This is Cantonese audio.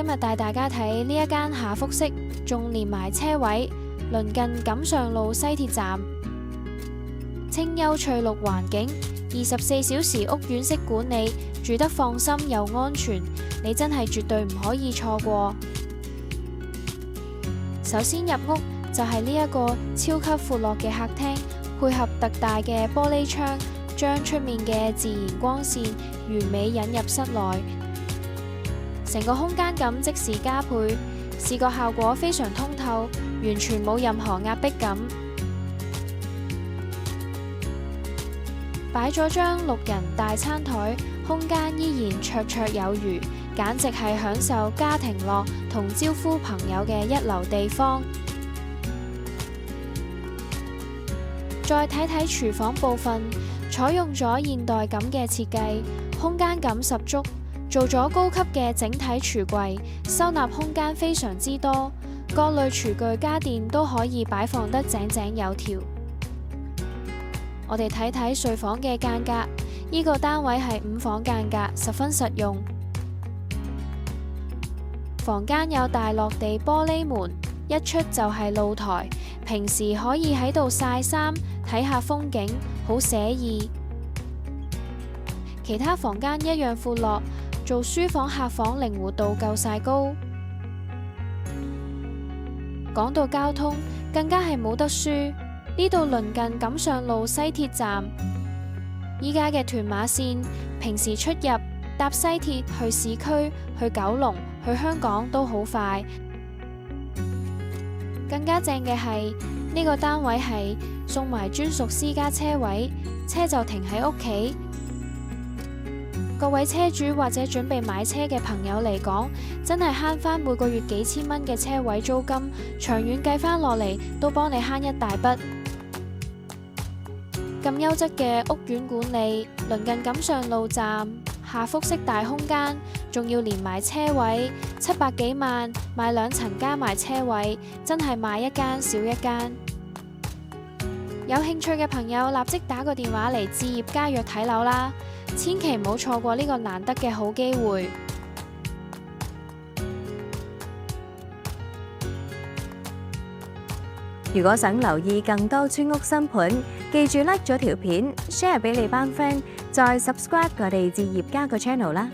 今日帶大家睇呢一間下複式，仲連埋車位，鄰近錦上路西鐵站，清幽翠綠環境，24小時屋苑式管理，住得放心又安全，你真係絕對唔可以錯過。首先入屋就係呢一個超級闊落嘅客廳，配合特大嘅玻璃窗，將出面嘅自然光線完美引入室內，成個空間感即時加倍，視覺效果非常通透，完全冇任何壓迫感。擺咗張6人大餐台，空間依然綽綽有餘，簡直係享受家庭樂同招呼朋友嘅一流地方。再睇睇廚房部分，採用咗現代感嘅設計，空間感十足，做咗高級嘅整體櫥櫃，收納空間非常之多，各類廚具家電都可以擺放得井井有條。我哋睇睇睡房嘅間隔，呢個單位係5房間隔，十分實用。房間有大落地玻璃門，一出就係露台，平時可以喺度曬衫，睇下風景，好寫意。其他房間一樣闊落，做書房客房靈活度夠晒高。講到交通，更加係冇得輸。呢度鄰近錦上路西鐵站，依家嘅屯馬線，平時出入搭西鐵去市區、去九龍、去香港都好快。更加正嘅係呢個單位係送埋專屬私家車位，車就停喺屋企。各位車主或者準備買車嘅朋友嚟講，真係慳返每個月幾千蚊嘅車位租金，長遠計返落嚟都幫你慳一大筆。咁優質嘅屋苑管理，鄰近錦上路站，下複式大空間，仲要連埋車位，700幾萬買2層加埋車位，真係買一間少一間。有興趣嘅朋友立即打個電話嚟置業嘉約睇樓啦，千祈唔好錯過呢個難得嘅好機會。如果想留意更多村屋新盤，記住 like 咗條片 ，share 俾你班 friend，再 subscribe 我哋置業嘉個 channel 啦。